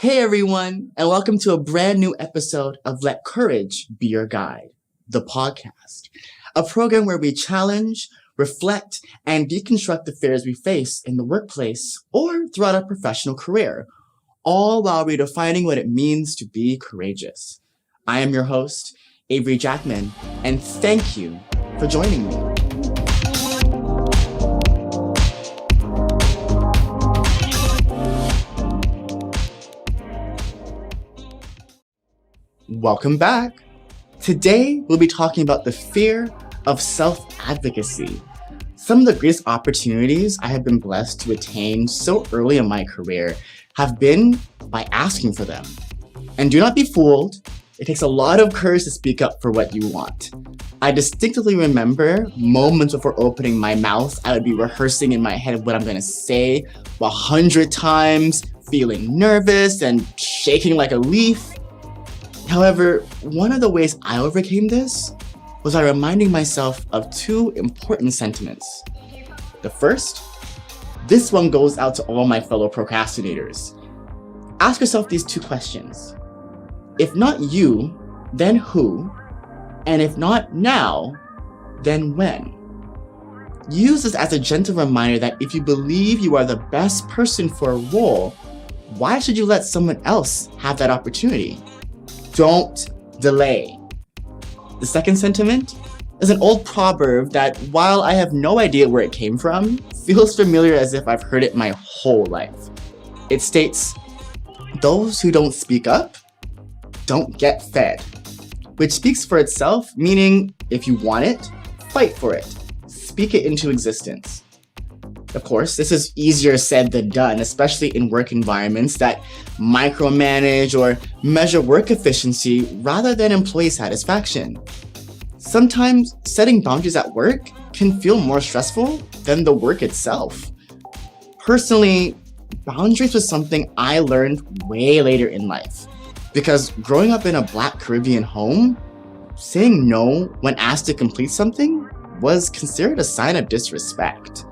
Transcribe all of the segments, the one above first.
Hey everyone, and welcome to a brand new episode of Let Courage Be Your Guide, the podcast, a program where we challenge, reflect, and deconstruct the fears we face in the workplace or throughout our professional career, all while redefining what it means to be courageous. I am your host, Avery Jackman, and thank you for joining me. Welcome back. Today, we'll be talking about the fear of self-advocacy. Some of the greatest opportunities I have been blessed to attain so early in my career have been by asking for them. And do not be fooled, it takes a lot of courage to speak up for what you want. I distinctly remember moments before opening my mouth, I would be rehearsing in my head what I'm going to say 100 times, feeling nervous and shaking like a leaf. However, one of the ways I overcame this was by reminding myself of two important sentiments. The first, this one goes out to all my fellow procrastinators. Ask yourself these two questions. If not you, then who? And if not now, then when? Use this as a gentle reminder that if you believe you are the best person for a role, why should you let someone else have that opportunity? Don't delay. The second sentiment is an old proverb that, while I have no idea where it came from, feels familiar as if I've heard it my whole life. It states, "Those who don't speak up don't get fed," which speaks for itself, meaning if you want it, fight for it. Speak it into existence. Of course, this is easier said than done, especially in work environments that micromanage or measure work efficiency rather than employee satisfaction. Sometimes setting boundaries at work can feel more stressful than the work itself. Personally, boundaries was something I learned way later in life, because growing up in a Black Caribbean home, saying no when asked to complete something was considered a sign of disrespect.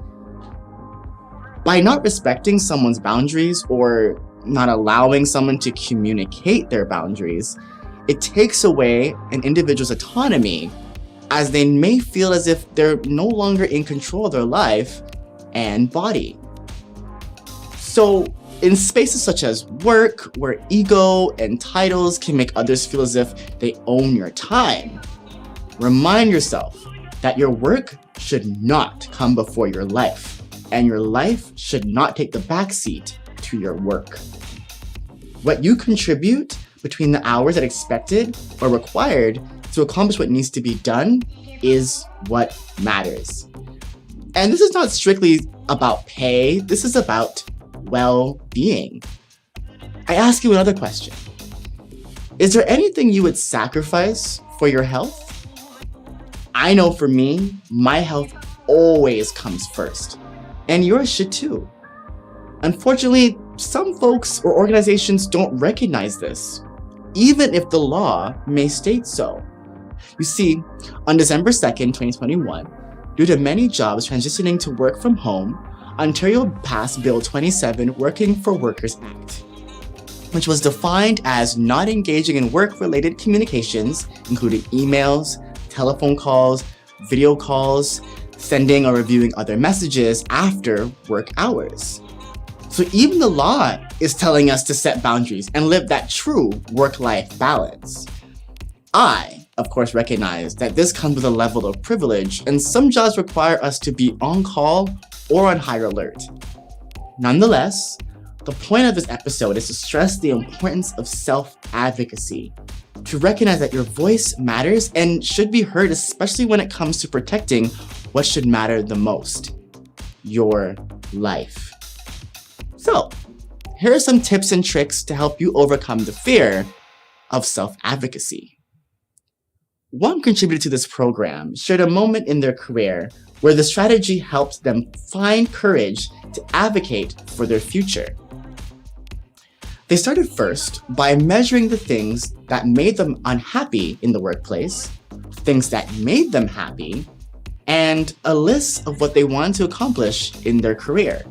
By not respecting someone's boundaries or not allowing someone to communicate their boundaries, it takes away an individual's autonomy, as they may feel as if they're no longer in control of their life and body. So, in spaces such as work, where ego and titles can make others feel as if they own your time, remind yourself that your work should not come before your life. And your life should not take the backseat to your work. What you contribute between the hours that expected or required to accomplish what needs to be done is what matters. And this is not strictly about pay, this is about well-being. I ask you another question. Is there anything you would sacrifice for your health? I know for me, my health always comes first. And yours should too. Unfortunately, some folks or organizations don't recognize this, even if the law may state so. You see, on December 2nd, 2021, due to many jobs transitioning to work from home, Ontario passed Bill 27 Working for Workers Act, which was defined as not engaging in work-related communications, including emails, telephone calls, video calls, sending or reviewing other messages after work hours. So even the law is telling us to set boundaries and live that true work-life balance. I, of course, recognize that this comes with a level of privilege, and some jobs require us to be on call or on high alert. Nonetheless, the point of this episode is to stress the importance of self-advocacy, to recognize that your voice matters and should be heard, especially when it comes to protecting what should matter the most, your life. So, here are some tips and tricks to help you overcome the fear of self-advocacy. One contributor to this program shared a moment in their career where the strategy helped them find courage to advocate for their future. They started first by measuring the things that made them unhappy in the workplace, things that made them happy, and a list of what they wanted to accomplish in their career.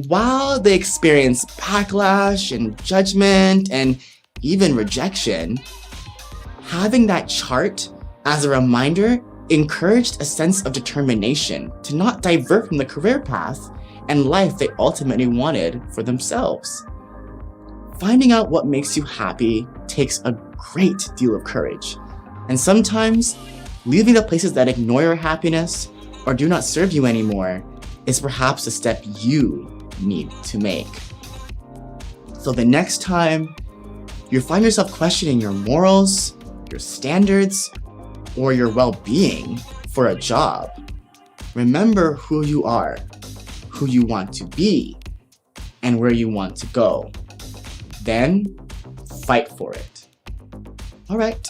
while they experience backlash and judgment and even rejection, having that chart as a reminder encouraged a sense of determination to not divert from the career path and life they ultimately wanted for themselves. Finding out what makes you happy takes a great deal of courage, and sometimes leaving the places that ignore your happiness or do not serve you anymore is perhaps the step you need to make. So the next time you find yourself questioning your morals, your standards, or your well-being for a job, remember who you are, who you want to be, and where you want to go. Then fight for it. All right,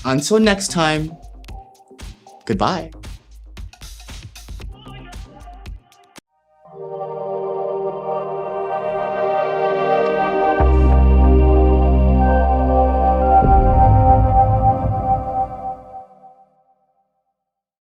until next time, goodbye.